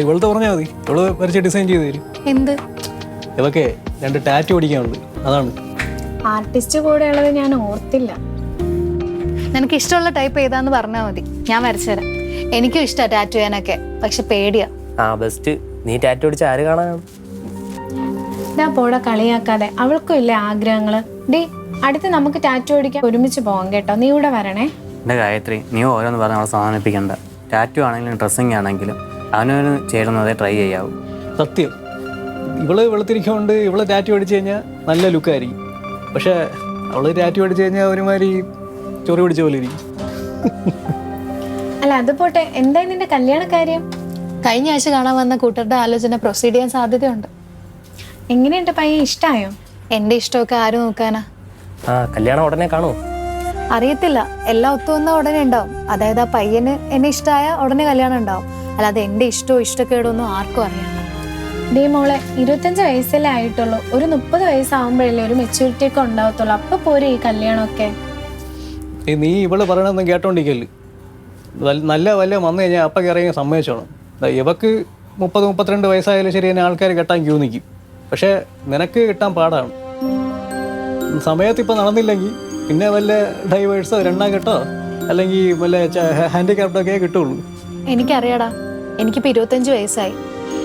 ഇവളത്തെ പറഞ്ഞാൽ മതി, ഇവള് വരച്ച് ഡിസൈൻ ചെയ്ത് തരും. എന്ത്? ഇവക്കെ 2 ടാറ്റു പഠിക്കാനുണ്ട്, അതാണ്. ആർട്ടിസ്റ്റ് കൂടെ ഉള്ളത് ഞാൻ ഓർത്തില്ല. നിനക്ക് ഇഷ്ടമുള്ള ടൈപ്പ് ഏതാന്ന് പറഞ്ഞാൽ മതി, ഞാൻ വരച്ചുതരാം. എനിക്കും ഇഷ്ടമാണ് ടാറ്റു ചെയ്യാനൊക്കെ, പക്ഷെ പേടിയാ. ബെസ്റ്റ്. നീ ടാറ്റു അടിച്ച ആര് കാണാൻ? പോടെ കളിയാക്കാതെ, അവൾക്കും ഇല്ലേ ആഗ്രഹങ്ങള്. ഡി അടുത്ത് നമുക്ക് ടാറ്റു അടിക്കാൻ ഒരുമിച്ച് പോകാം കേട്ടോ, നീ ഇവിടെ വരണേ. എൻ്റെ ഗായത്രി, നീ ഓരോന്ന് പറഞ്ഞ് അവളെ സമാധാനിപ്പിക്കണ്ട. ടാറ്റു ആണെങ്കിലും ഡ്രസ്സിങ് ആണെങ്കിലും അവനവന് ചേരുന്നതേ ട്രൈ ചെയ്യാവൂ. സത്യം, ഇവള് വെളുത്തിരിക്കൊണ്ട് ഇവള് ടാറ്റു അടിച്ചു കഴിഞ്ഞാൽ നല്ല ലുക്കായിരിക്കും. പക്ഷെ അവള് ടാറ്റു അടിച്ചു കഴിഞ്ഞാൽ ഒരുമാതിരി ചൊറി പിടിച്ച പോലെ ഇരിക്കും. അല്ല അത് പോട്ടെ, എന്തായി നിന്റെ കല്യാണ കാര്യം? കഴിഞ്ഞ ആഴ്ച കാണാൻ വന്ന കൂട്ടരുടെ ആലോചന പ്രൊസീഡ് ചെയ്യാൻ സാധ്യതയുണ്ട്. എങ്ങനെയുണ്ട് പയ്യൻ, ഇഷ്ടായോ? എൻ്റെ ഇഷ്ടമൊക്കെ ആര് നോക്കാനാ? കല്യാണം ഉടനെ കാണൂ? അറിയത്തില്ല, എല്ലാം ഒത്തു വന്നാൽ ഉടനെ ഉണ്ടാവും. അതായത് ആ പയ്യന് എന്നെ ഇഷ്ടമായ ഉടനെ കല്യാണം ഉണ്ടാവും. അല്ലാതെ എൻ്റെ ഇഷ്ടമോ ഇഷ്ടക്കേടൊന്നും ആർക്കും അറിയാം. ഡേ മോളെ, 25 വയസ്സല്ലേ ആയിട്ടുള്ളൂ. ഒരു 30 വയസ്സാവുമ്പോഴല്ലേ ഒരു മെച്യൂരിറ്റി ഒക്കെ ഉണ്ടാവത്തുള്ളൂ. അപ്പൊ പോരെ ഈ കല്യാണമൊക്കെ. നീ ഇവള് പറയണമെന്ന് കേട്ടോണ്ടിരിക്കല്. നല്ല വല്ല വന്നു കഴിഞ്ഞാൽ അപ്പം ഇറങ്ങി സമ്മതിച്ചോണം. ഇവക്ക് 30-32 വയസ്സായാലും ശരി, തന്നെ ആൾക്കാർ കെട്ടാൻ ക്യൂ നിൽക്കും. പക്ഷെ നിനക്ക് കിട്ടാൻ പാടാണ്. സമയത്ത് ഇപ്പം നടന്നില്ലെങ്കിൽ പിന്നെ വല്ല ഡൈവേഴ്സോ 2 കെട്ടോ അല്ലെങ്കിൽ വല്ല ഹാൻഡിക്യാപ്റ്റൊക്കെ കിട്ടുള്ളൂ. എനിക്കറിയാടാ, എനിക്കിപ്പോൾ 25 വയസ്സായി.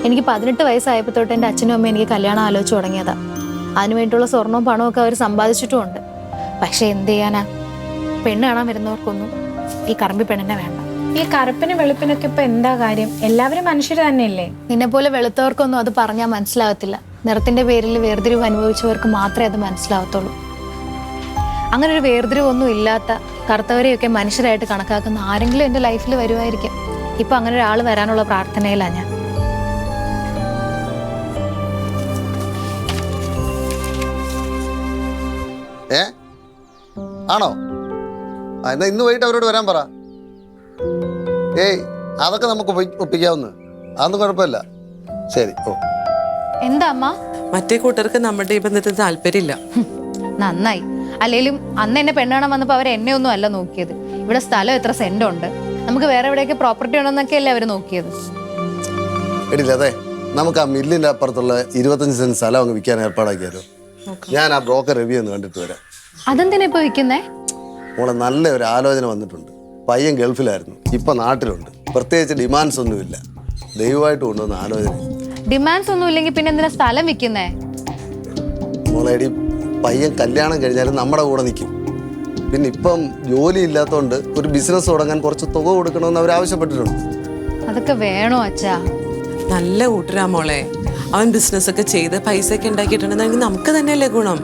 എനിക്ക് 18 വയസ്സായപ്പോൾ തൊട്ട് എൻ്റെ അച്ഛനും അമ്മയും എനിക്ക് കല്യാണം ആലോചിച്ച് തുടങ്ങിയതാ. അതിന് വേണ്ടിയുള്ള സ്വർണവും പണവും ഒക്കെ അവർ സമ്പാദിച്ചിട്ടുമുണ്ട്. പക്ഷെ എന്ത് ചെയ്യാനാ, പെണ്ണ് കാണാൻ വരുന്നവർക്കൊന്നും ഈ കറമ്പി പെണ്ണിനെ വേണ്ട. ഈ കറുപ്പിനും വെളുപ്പിനൊക്കെ ഇപ്പൊ എന്താ കാര്യം? എല്ലാവരും മനുഷ്യർ തന്നെയല്ലേ? നിന്നെ പോലെ വെളുത്തവർക്കൊന്നും അത് പറഞ്ഞാൽ മനസ്സിലാകത്തില്ല. നിറത്തിന്റെ പേരിൽ വേർതിരിവ് അനുഭവിച്ചവർക്ക് മാത്രമേ അത് മനസ്സിലാകത്തുള്ളൂ. അങ്ങനെ ഒരു വേർതിരിവൊന്നും ഇല്ലാത്ത കറുത്തവരെയൊക്കെ മനുഷ്യരായിട്ട് കണക്കാക്കുന്ന ആരെങ്കിലും എൻ്റെ ലൈഫിൽ വരുമായിരിക്കും. ഇപ്പൊ അങ്ങനെ ഒരാൾ വരാനുള്ള പ്രാർത്ഥനയിലാണ് ഞാൻ. ആണോ? എന്നാ ഇന്ന് വൈകിട്ട് അവരോട് വരാൻ പറ. അതൊക്കെ നമുക്ക് ഒപ്പിക്കാവുന്ന, അതൊന്നും കുഴപ്പമില്ല. ശരി. എന്താ അമ്മ? മറ്റേ കൂട്ടർക്ക് നമ്മുടെ ഈ ബന്ധത്തിന് താല്പര്യമില്ല. നന്നായി. അല്ലെങ്കിലും അന്ന് എന്നെ പെണ്ണാണാൻ വന്നപ്പോൾ അവർ എന്നെ ഒന്നും അല്ല നോക്കിയത്. ഇവിടെ സ്ഥലം എത്ര സെന്റ് ഉണ്ട്, നമുക്ക് വേറെ എവിടെയൊക്കെ പ്രോപ്പർട്ടി ഉണ്ടെന്നൊക്കെ അല്ലേ അവർ നോക്കിയത്. എടില്ലേ, നമുക്ക് ആ മില്ലിന്റെ അപ്പുറത്തുള്ള 25 സെന്റ് സ്ഥലം അങ്ങ് വിൽക്കാൻ ഏർപ്പാടാക്കിയാലോ? ഞാൻ ആ ബ്രോക്കർ റിവ്യൂ ഒന്ന് കണ്ടിട്ട് വരാം. അതെന്തിനാ ഇപ്പൊ വിൽക്കുന്നേ? മോളെ, നല്ല ഒരു ആലോചന വന്നിട്ടുണ്ട്. പയ്യൻ ഗൾഫിലായിരുന്നു, ഇപ്പൊ നാട്ടിലുണ്ട്. പ്രത്യേകിച്ച് ഡിമാൻഡ്സ് ഒന്നുമില്ല. ദയവായിട്ട് കൊണ്ടുവന്ന ആലോചന. ഡിമാൻഡ്സ് ഒന്നും ഇല്ലെങ്കിൽ പിന്നെ എന്തിനാ സ്ഥലം വിൽക്കുന്നേ? മോളെ, പയ്യൻ കല്യാണം കഴിഞ്ഞാലും നമ്മുടെ കൂടെ നിൽക്കും. പിന്നെ ഇപ്പം ജോലി ഇല്ലാത്തതുകൊണ്ട് ഒരു ബിസിനസ് തുടങ്ങാൻ കുറച്ച് തുക കൊടുക്കണമെന്ന് അവർ ആവശ്യപ്പെട്ടിട്ടുണ്ട്. അതൊക്കെ വേണോ അച്ഛാ? നല്ല കൂട്ടരാ മോളെ. അവൻ ബിസിനസ് ഒക്കെ ചെയ്ത് പൈസ ഒക്കെ ഉണ്ടാക്കിയിട്ടുണ്ടെങ്കിൽ നമുക്ക് തന്നെയല്ലേ ഗുണം.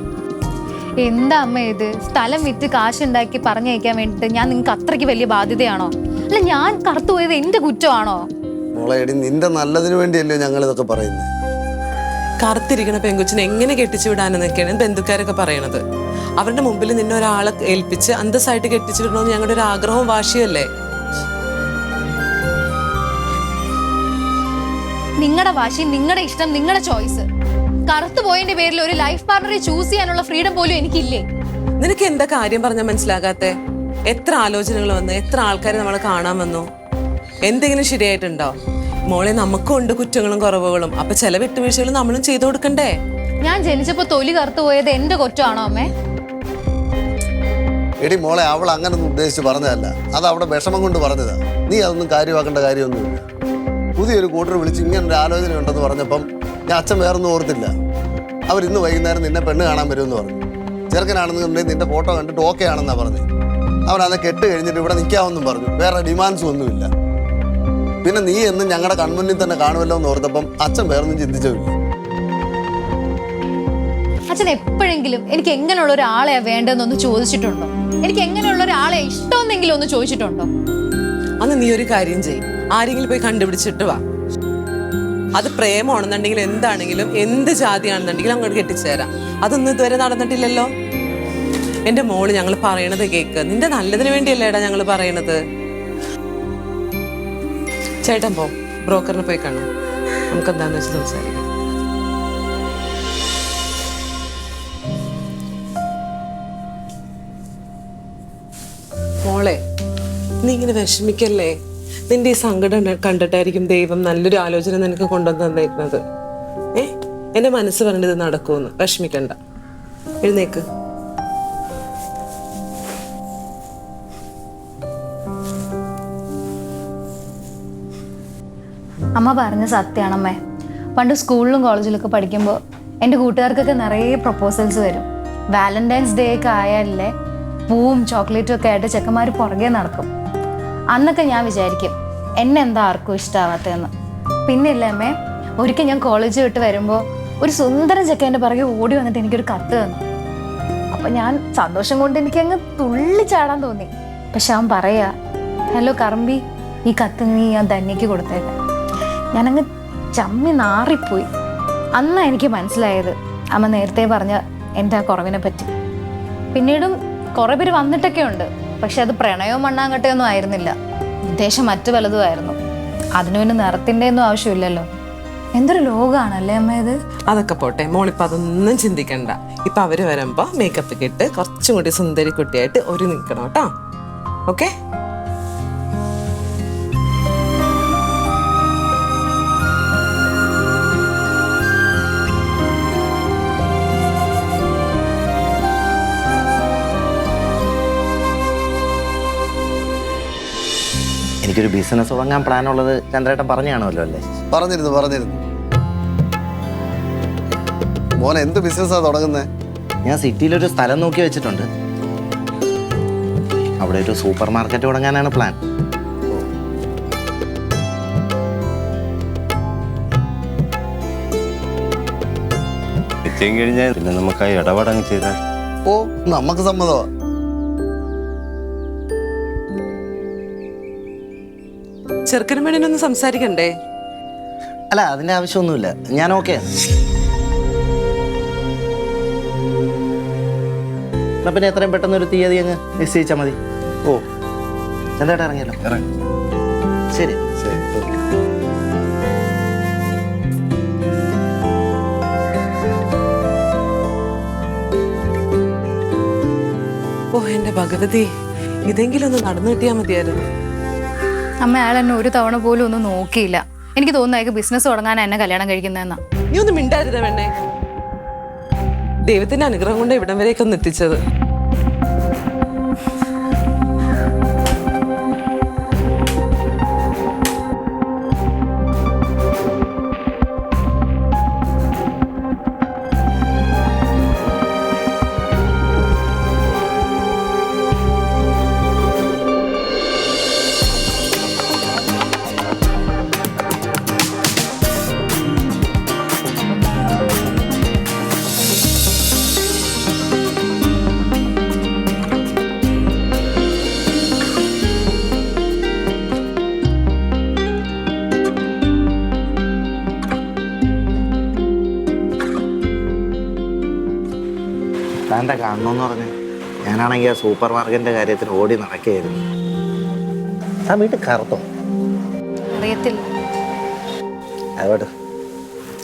എന്താ അമ്മ ഇത്? സ്ഥലം വിറ്റ് കാശുണ്ടാക്കി പറഞ്ഞയക്കാൻ വേണ്ടിട്ട് ഞാൻ നിങ്ങൾക്ക് അത്രയ്ക്ക് വലിയ ബാധ്യതയാണോ? അല്ല, ഞാൻ കറുത്തു പോയത് എന്റെ കുറ്റമാണോ? മോളെ, നിന്റെ നല്ലതിന് വേണ്ടിയല്ലോ ഞങ്ങൾ ഇതൊക്കെ പറയുന്നത്. കറുത്തിരിക്കണ പെങ്കൊച്ചിനെ എങ്ങനെ കെട്ടിച്ചു വിടാനെന്നൊക്കെയാണ് ബന്ധുക്കാരൊക്കെ പറയണത്. അവരുടെ മുമ്പിൽ നിന്നെ ഒരാളെ ഏൽപ്പിച്ച് അന്തസ്സായിട്ട് കെട്ടിച്ചു വിടണമെന്ന് ഞങ്ങളുടെ ഒരു ആഗ്രഹവും വാശിയല്ലേ. നിങ്ങളുടെ വാശി, നിങ്ങളുടെ ഇഷ്ടം, നിങ്ങളുടെ ചോയ്സ്. കറുത്തു പോയതിന്റെ പേരിൽ ഒരു ലൈഫ് പാർട്ണറെ ചൂസ് ചെയ്യാനുള്ള ഫ്രീഡം പോലും എനിക്കില്ലേ? നിനക്ക് എന്താ കാര്യം പറഞ്ഞാൽ മനസ്സിലാകാത്തെ? എത്ര ആലോചനകൾ വന്നു, എത്ര ആൾക്കാരെ നമ്മളെ കാണാൻ വന്നു. എന്തെങ്കിലും ശരിയായിട്ടുണ്ടോ? മോളെ, നമുക്കും ഉണ്ട് കുറ്റങ്ങളും കുറവുകളും. അപ്പൊ ചില വിട്ടുവീഴ്ചകളും നമ്മളും ചെയ്തു കൊടുക്കണ്ടേ? ഞാൻ ജനിച്ചപ്പോ തൊലി കറുത്തു പോയത് എന്റെ കുറ്റമാണോ അമ്മേ? എടി മോളെ, അവൾ അങ്ങനൊന്നും ഉദ്ദേശിച്ച് പറഞ്ഞതല്ല. അത് അവിടെ വിഷമം കൊണ്ട് പറഞ്ഞതാ. നീ അതൊന്നും കാര്യമാക്കേണ്ട കാര്യമൊന്നുമില്ല. പുതിയൊരു കൂട്ടർ വിളിച്ച് ഇങ്ങനൊരു ആലോചന ഉണ്ടെന്ന് പറഞ്ഞപ്പം ഞാൻ അച്ഛൻ വേറൊന്നും ഓർത്തില്ല. അവരിന്ന് വൈകുന്നേരം നിന്നെ പെണ്ണ് കാണാൻ വരുമെന്ന് പറഞ്ഞു. ചെറുക്കനാണെന്നുണ്ടെങ്കിൽ നിന്റെ ഫോട്ടോ കണ്ടിട്ട് ഓക്കെ ആണെന്നാ പറഞ്ഞു. അവനത് കെട്ട് കഴിഞ്ഞിട്ട് ഇവിടെ നിൽക്കാമെന്നും പറഞ്ഞു. വേറെ ഡിമാൻഡ്സും ഒന്നുമില്ല. പിന്നെ നീ എന്നും ഞങ്ങളുടെ കൺമുന്നിൽ തന്നെ കാണുമല്ലോ എന്ന് ഓർത്തപ്പം അച്ഛൻ വേറൊന്നും ചിന്തിച്ചില്ല. അച്ഛൻ എപ്പോഴെങ്കിലും എനിക്ക് എങ്ങനെയുള്ള ഒരാളെയാ വേണ്ടതെന്നൊന്ന് ചോദിച്ചിട്ടുണ്ടോ? എനിക്ക് എങ്ങനെയുള്ള ഒരാളെ ഇഷ്ടമെന്നെങ്കിലും ഒന്ന് ചോദിച്ചിട്ടുണ്ടോ? അന്ന് നീ ഒരു കാര്യം ചെയ്യും, ആരെങ്കിലും പോയി കണ്ടുപിടിച്ചിട്ട് വാ. അത് പ്രേമമാണെന്നുണ്ടെങ്കിൽ എന്താണെങ്കിലും എന്ത് ജാതിയാണെന്നുണ്ടെങ്കിലും അങ്ങോട്ട് കെട്ടിച്ചേരാം. അതൊന്നും ഇതുവരെ നടന്നിട്ടില്ലല്ലോ. എൻ്റെ മോള് ഞങ്ങൾ പറയണത് കേക്ക്. നിന്റെ നല്ലതിന് വേണ്ടിയല്ലേടാ ഞങ്ങൾ പറയണത്. ചേട്ടൻ പോ, ബ്രോക്കറിന് പോയി കാണാം. നമുക്ക് എന്താന്ന് വെച്ച് സംസാരിക്കാം. മോളെ, നീ ഇങ്ങനെ വിഷമിക്കല്ലേ. നിന്റെ ഈ സങ്കടം കണ്ടിട്ടായിരിക്കും ദൈവം നല്ലൊരു ആലോചന നിനക്ക് കൊണ്ടുവന്ന് തന്നിരുന്നത്. എന്റെ മനസ്സ് പറഞ്ഞത് നടക്കുമെന്ന്. വിഷമിക്കണ്ട, എഴുന്നേക്ക്. അമ്മ പറഞ്ഞ സത്യമാണമ്മേ. പണ്ട് സ്കൂളിലും കോളേജിലൊക്കെ പഠിക്കുമ്പോൾ എൻ്റെ കൂട്ടുകാർക്കൊക്കെ നിറയെ പ്രപ്പോസൽസ് വരും. വാലന്റൈൻസ് ഡേ ഒക്കെ ആയാലേ പൂവും ചോക്ലേറ്റും ഒക്കെ ആയിട്ട് ചെക്കന്മാർ പുറകെ നടക്കും. അന്നൊക്കെ ഞാൻ വിചാരിക്കും എന്നെ എന്താ ആർക്കും ഇഷ്ടമാവാത്തതെന്ന്. പിന്നെ ഇല്ലേ അമ്മേ, ഒരിക്കൽ ഞാൻ കോളേജ് വിട്ട് വരുമ്പോൾ ഒരു സുന്ദരൻ ചെക്കൻ്റെ പുറകെ ഓടി വന്നിട്ട് എനിക്കൊരു കത്ത് തന്നു. അപ്പം ഞാൻ സന്തോഷം കൊണ്ട് എനിക്കങ്ങ് തുള്ളിച്ചാടാൻ തോന്നി. പക്ഷെ അവൻ പറയാ, ഹലോ കറമ്പി, ഈ കത്ത് നീ ഞാൻ ധന്യക്ക് കൊടുത്തേക്കാം. ഞാനങ്ങ് ചമ്മി നാറിപ്പോയി. അന്നാ എനിക്ക് മനസ്സിലായത് അമ്മ നേരത്തെ പറഞ്ഞ എൻ്റെ ആ കുറവിനെ പറ്റി. പിന്നീടും കുറേ പേര് വന്നിട്ടൊക്കെ ഉണ്ട്. പക്ഷെ അത് പ്രണയവും മണ്ണാങ്കട്ടയോ ഒന്നും ആയിരുന്നില്ല. ഉദ്ദേശം മറ്റു പലതുമായിരുന്നു. അതിനു പിന്നെ നിറത്തിൻ്റെ ഒന്നും ആവശ്യമില്ലല്ലോ. എന്തൊരു ലോകമാണല്ലേ അമ്മ ഇത്. അതൊക്കെ പോട്ടെ മോളിപ്പോൾ അതൊന്നും ചിന്തിക്കണ്ട. ഇപ്പം അവർ വരുമ്പോൾ മേക്കപ്പ് ഒക്കെ ഇട്ട് കുറച്ചും കൂടി സുന്ദരി കുട്ടിയായിട്ട് ഒരു നിൽക്കണം കേട്ടോ. ഓക്കെ? എനിക്കൊരു ബിസിനസ് തുടങ്ങാൻ പ്ലാനുള്ളത് ചന്ദ്രേട്ടൻ പറഞ്ഞു കാണുമല്ലോ അല്ലേ? പറഞ്ഞിരുന്നു. മോനെ എന്ത് ബിസിനസ്സാണ് തുടങ്ങുന്നത്? ഞാൻ സിറ്റിയിലൊരു സ്ഥലം നോക്കി വെച്ചിട്ടുണ്ട്. അവിടെ ഒരു സൂപ്പർ മാർക്കറ്റ് തുടങ്ങാനാണ് പ്ലാൻ. എത്തിയും കഴിഞ്ഞാൽ പിന്നെ നമുക്ക് ആ ഇടപാടങ്ങ് ചെയ്താൽ. ഓ, നമുക്ക് സമ്മതമാണ്. ചെറുക്കനും വേണേനൊന്ന് സംസാരിക്കണ്ടേ? അല്ല, അതിൻ്റെ ആവശ്യമൊന്നുമില്ല. ഞാൻ ഓക്കെ. എന്നാ പിന്നെ എത്രയും പെട്ടെന്ന് ഒരു തീയതി അങ്ങ് നിശ്ചയിച്ചാൽ മതി. ഓ, ചന്ദ്രേട്ടൻ ഇറങ്ങിയല്ലോ. ശരി. ഓ എൻ്റെ ഭഗവതി, ഇതെങ്കിലും ഒന്ന് നടന്നു കിട്ടിയാൽ മതിയായിരുന്നു. അമ്മ അയാൾ എന്നെ ഒരു തവണ പോലും ഒന്നും നോക്കിയില്ല. എനിക്ക് തോന്നുന്നു അയാൾക്ക് ബിസിനസ് തുടങ്ങാൻ എന്നെ കല്യാണം കഴിക്കുന്നതെന്നാ. നീ ഒന്നും മിണ്ടായിരുന്ന വേണ്ടേ? ദൈവത്തിന്റെ അനുഗ്രഹം കൊണ്ട് ഇവിടം വരെയൊക്കെ ഒന്ന് എത്തിച്ചത്. താൻ്റെ കാണണമെന്ന് പറഞ്ഞ് ഞാനാണെങ്കിൽ ആ സൂപ്പർ മാർക്കറ്റിൻ്റെ കാര്യത്തിന് ഓടി നടക്കുകയായിരുന്നു. ആ വീട്ടിൽ കറുത്തോ? അറിയത്തില്ല. അതോട്ട്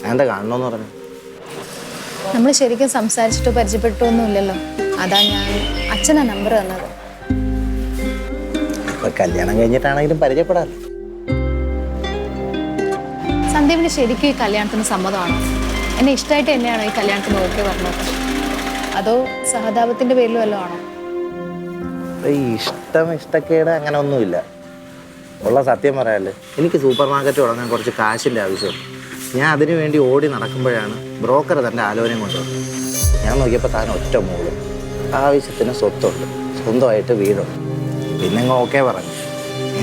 താൻ്റെ കാണണമെന്ന് പറഞ്ഞു. നമ്മൾ ശരിക്കും സംസാരിച്ചിട്ടോ പരിചയപ്പെട്ടോ ഒന്നുമില്ലല്ലോ. അതാ ഞാൻ അച്ഛനാ നമ്പർ തന്നത്. ഇപ്പൊ കല്യാണം കഴിഞ്ഞിട്ടാണെങ്കിലും പരിചയപ്പെടാമല്ലോ. സന്ദീപിന് ശരിക്കും ഈ കല്യാണത്തിന് സമ്മതമാണോ? എന്നെ ഇഷ്ടമായിട്ട് തന്നെയാണോ ഈ കല്യാണത്തിന് ഓക്കെ പറഞ്ഞത്? അതോ സഹതാപത്തിന്റെ പേരിലും വല്ലതും ആണോ? ഈ ഇഷ്ടക്കേട് അങ്ങനെ ഒന്നുമില്ല. ഉള്ള സത്യം പറയാല്ലേ, എനിക്ക് സൂപ്പർ മാർക്കറ്റ് തുടങ്ങാൻ കുറച്ച് കാശിൻ്റെ ആവശ്യമുണ്ട്. ഞാൻ അതിനു വേണ്ടി ഓടി നടക്കുമ്പോഴാണ് ബ്രോക്കർ തൻ്റെ ആലോചനയും കൊണ്ടുവന്നത്. ഞാൻ നോക്കിയപ്പോൾ താൻ ഒറ്റ മോളും, ആവശ്യത്തിന് സ്വത്തുണ്ട്, സ്വന്തമായിട്ട് വീടുണ്ട്. പിന്നെ അങ്ങ് ഓക്കെ പറഞ്ഞു,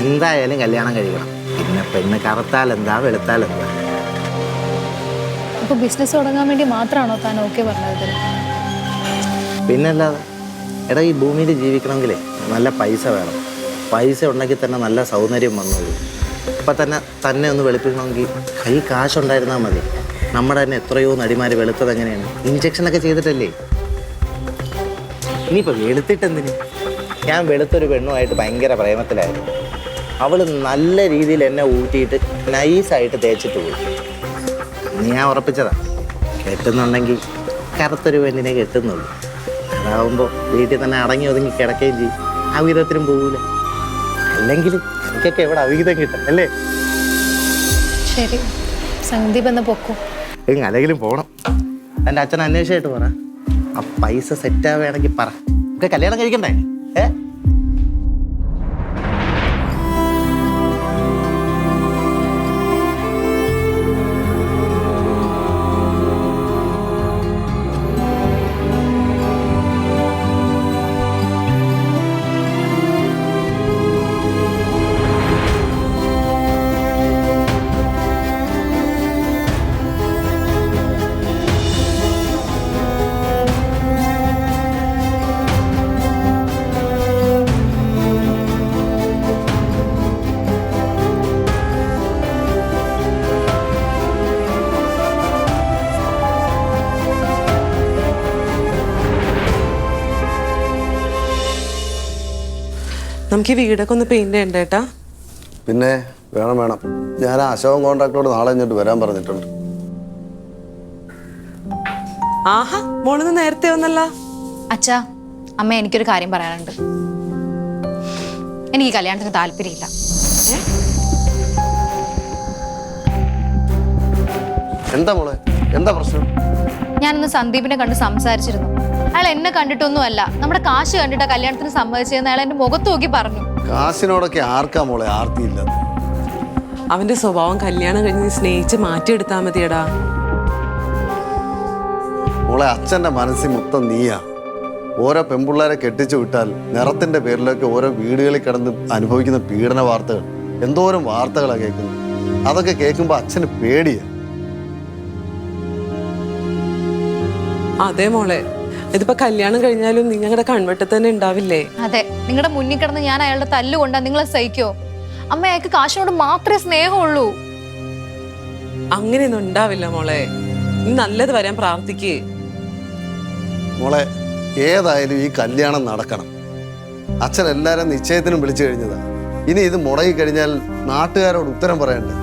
എന്തായാലും കല്യാണം കഴിക്കണം. പിന്നെ പെണ്ണ് കറുത്താൽ എന്താ വെളുത്താൽ എന്താ. അപ്പോൾ ബിസിനസ് തുടങ്ങാൻ വേണ്ടി മാത്രമാണോ താൻ ഓക്കെ പറഞ്ഞത്? പിന്നല്ലാതെ. എടാ, ഈ ഭൂമിയിൽ ജീവിക്കണമെങ്കിലേ നല്ല പൈസ വേണം. പൈസ ഉണ്ടെങ്കിൽ തന്നെ നല്ല സൗന്ദര്യം വന്നോളൂ. ഇപ്പം തന്നെ ഒന്ന് വെളുപ്പിക്കണമെങ്കിൽ കൈ കാശുണ്ടായിരുന്നാൽ മതി. നമ്മുടെ തന്നെ എത്രയോ നടിമാർ വെളുത്തത് എങ്ങനെയാണ്? ഇഞ്ചക്ഷനൊക്കെ ചെയ്തിട്ടല്ലേ. ഇനിയിപ്പോൾ വെളുത്തിട്ടെന്തിന്? ഞാൻ വെളുത്തൊരു പെണ്ണുമായിട്ട് ഭയങ്കര പ്രേമത്തിലായിരുന്നു. അവൾ നല്ല രീതിയിൽ എന്നെ ഊറ്റിയിട്ട് നൈസായിട്ട് തേച്ചിട്ട് പോയി. ഇനി ഞാൻ ഉറപ്പിച്ചതാ, കെട്ടുന്നുണ്ടെങ്കിൽ കറുത്തൊരു പെണ്ണിനെ കെട്ടുന്നുള്ളൂ. അതാവുമ്പോൾ വീട്ടിൽ തന്നെ അടങ്ങി ഒതുങ്ങി കിടക്കുകയും ചെയ്യും, അവിധത്തിലും പോകൂല. അല്ലെങ്കിൽ എനിക്കൊക്കെ എവിടെ അവിഹിതം കിട്ടും അല്ലേ? ശരി, സന്ദീപ് എന്ന് പൊക്കോ. അല്ലെങ്കിലും പോണം. എൻ്റെ അച്ഛൻ അന്വേഷിച്ചായിട്ട് പറ. ആ പൈസ സെറ്റാവുകയാണെങ്കിൽ പറ. ഒക്കെ കല്യാണം കഴിക്കണ്ടേ? നമുക്ക് ഈ വീടൊക്കെ ഒന്ന് പെയിന്റ് ചെയ്യണ്ട ഏട്ടാ? പിന്നെ വേണം. ഞാൻ ആ അശോകൻ കോൺട്രാക്ടറോട് നാളെ ഇങ്ങോട്ട് വരാൻ പറഞ്ഞിട്ടുണ്ട്. ആഹാ, മോളിന്ന് നേരത്തെ വന്നല്ല. അച്ഛാ, അമ്മ എനിക്കൊരു കാര്യം പറയാനുണ്ട്. എനിക്ക് ഈ കല്യാണത്തിന് താല്പര്യമില്ല. എന്താ മോളെ, എന്താ പ്രശ്നം? ഞാനിന്ന് സന്ദീപിനെ കണ്ട് സംസാരിച്ചിരുന്നു. അയാൾ എന്നെ കണ്ടിട്ടൊന്നുമല്ല, നമ്മുടെ കാശ് കണ്ടിട്ടാ കല്യാണത്തിന് സമ്മതിച്ചതെന്ന് അയാൾ എന്റെ മുഖത്ത് നോക്കി പറഞ്ഞു. കാശിനോടൊക്കെ ആർക്കാ മോളെ ആർത്തിയില്ല? അവന്റെ സ്വഭാവം കല്യാണം കഴിഞ്ഞ് സ്നേഹിച്ച് മാറ്റിയെടുത്താൽ മതിയടാ. മോളെ, അച്ഛൻ്റെ മനസ്സിൽ മൊത്തം നീയാ. ഓരോ പെൺപിള്ളേരെ കെട്ടിച്ചു വിട്ടാൽ നിറത്തിന്റെ പേരിലൊക്കെ ഓരോ വീടുകളിൽ കിടന്ന് അനുഭവിക്കുന്ന പീഡന വാർത്തകൾ, എന്തോരം വാർത്തകളാണ് കേൾക്കുന്നത്. അതൊക്കെ കേൾക്കുമ്പോൾ അച്ഛന് പേടിയാ. അതെ മോളെ, ഇതിപ്പോ കല്യാണം കഴിഞ്ഞാലും നിങ്ങളുടെ കൺവെട്ടത്ത് തന്നെ ഉണ്ടാവില്ലേ? അതെ, നിങ്ങളുടെ മുന്നിൽ കിടന്ന് ഞാൻ അയാളുടെ തല്ലുകൊണ്ടാ നിങ്ങളെ സഹിക്കോ? അമ്മ, അയാൾക്ക് കാശിനോട് മാത്രമേ സ്നേഹമുള്ളൂ. അങ്ങനെയൊന്നും ഉണ്ടാവില്ല മോളെ. നീ നല്ലത് വരാൻ പ്രാർത്ഥിക്കേ. മോളെ, ഏതായാലും ഈ കല്യാണം നടക്കണം. അച്ഛൻ എല്ലാവരും നിശ്ചയത്തിനും വിളിച്ചു കഴിഞ്ഞതാ. ഇനി ഇത് മുടങ്ങി കഴിഞ്ഞാൽ നാട്ടുകാരോട് ഉത്തരം പറയണ്ടേ?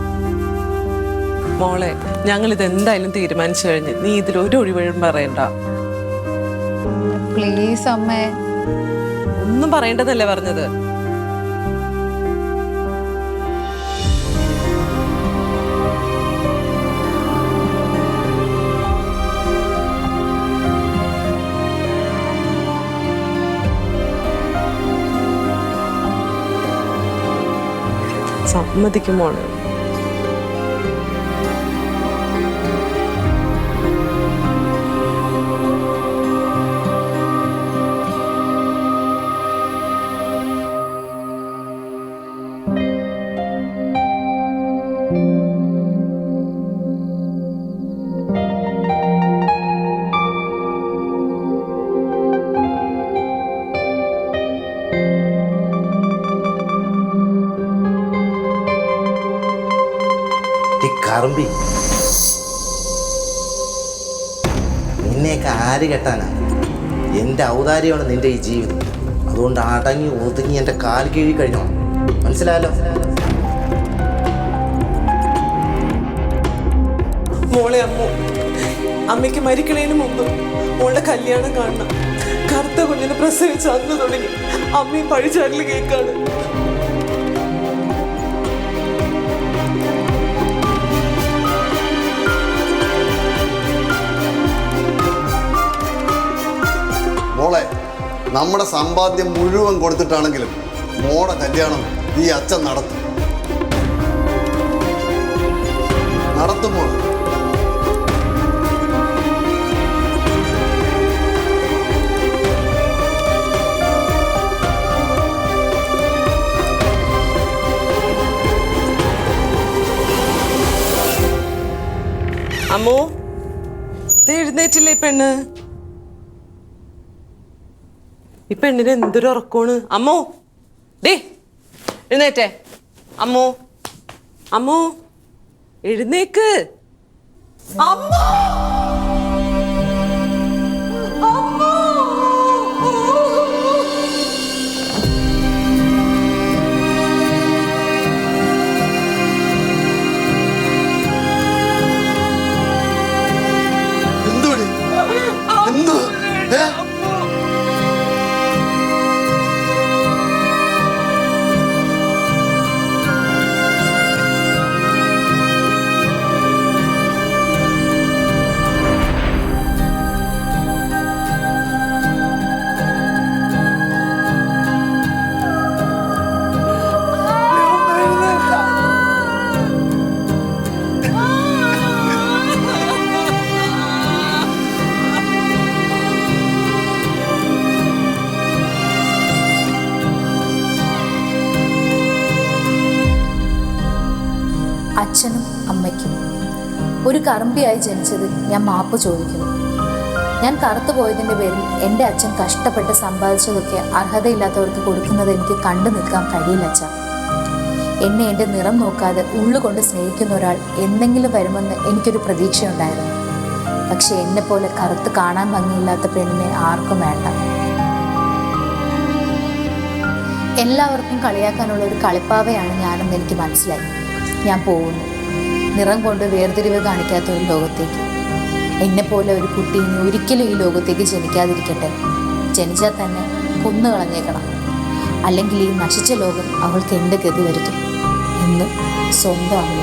മോളെ, ഞങ്ങൾ ഇത് എന്തായാലും തീരുമാനിച്ചു കഴിഞ്ഞ് നീ ഇതിലൊരു ഒഴിവഴും പറയണ്ട. പ്ലീസ് അമ്മേ. ഒന്നും പറയേണ്ടതല്ലേ പറഞ്ഞത്? സമ്മതിക്കും മോളെ. കറമ്പി, നിന്നെയൊക്കെ ആര് കെട്ടാനാ? എൻ്റെ ഔദാര്യമാണ് നിന്റെ ഈ ജീവിതം. അതുകൊണ്ട് അടങ്ങി ഒതുങ്ങി എൻ്റെ കാൽ കീഴി കഴിഞ്ഞോ, മനസ്സിലായല്ലോ? മോളെ, അമ്മയ്ക്ക് മരിക്കണേന് മുമ്പ് മോളുടെ കല്യാണം കാണണം. കറുത്ത കുഞ്ഞിനെ പ്രസവിച്ച് അന്ന് തുടങ്ങി അമ്മയും പഴിച്ചാടിൽ കേൾക്കാണ്. മോളെ, നമ്മുടെ സമ്പാദ്യം മുഴുവൻ കൊടുത്തിട്ടാണെങ്കിലും മോടെ കല്യാണം ഈ അച്ഛൻ നടത്തും. മോളെ. അമ്മോ, എഴുന്നേറ്റില്ലേ ഈ പെണ്ണ്? ഈ പെണ്ണിന് എന്തൊരു ഉറക്കമാണ്. അമ്മോ, ഡേ എഴുന്നേറ്റേ. അമ്മോ, അമ്മോ, എഴുന്നേക്ക്. അമ്മോ, അമ്മോ. വയ്ക്കും. ഒരു കറുമ്പിയായി ജനിച്ചതിൽ ഞാൻ മാപ്പ് ചോദിക്കുന്നു. ഞാൻ കറുത്തു പോയതിൻ്റെ പേരിൽ എൻ്റെ അച്ഛൻ കഷ്ടപ്പെട്ട് സമ്പാദിച്ചതൊക്കെ അർഹതയില്ലാത്തവർക്ക് കൊടുക്കുന്നത് എനിക്ക് കണ്ടു നിൽക്കാൻ കഴിയില്ല അച്ഛാ. എന്നെ എൻ്റെ നിറം നോക്കാതെ ഉള്ളുകൊണ്ട് സ്നേഹിക്കുന്ന ഒരാൾ എന്തെങ്കിലും വരുമെന്ന് എനിക്കൊരു പ്രതീക്ഷയുണ്ടായിരുന്നു. പക്ഷെ എന്നെപ്പോലെ കറുത്ത് കാണാൻ ഭംഗിയില്ലാത്ത പെണ്ണിനെ ആർക്കും വേണ്ട. എല്ലാവർക്കും കളിയാക്കാനുള്ള ഒരു കളിപ്പാവയാണ് ഞാനെന്ന് എനിക്ക് മനസ്സിലായി. ഞാൻ പോകുന്നു, നിറം കൊണ്ട് വേർതിരിവ് കാണിക്കാത്ത ഒരു ലോകത്തേക്ക്. എന്നെപ്പോലെ ഒരു കുട്ടി ഇനി ഒരിക്കലും ഈ ലോകത്തേക്ക് ജനിക്കാതിരിക്കട്ടെ. ജനിച്ചാൽ തന്നെ കൊന്നു കളഞ്ഞേക്കണം. അല്ലെങ്കിൽ ഈ നശിച്ച ലോകം അവൾക്ക് എൻ്റെ ഗതി വരുത്തും എന്ന് സ്വന്തം അമ്മ.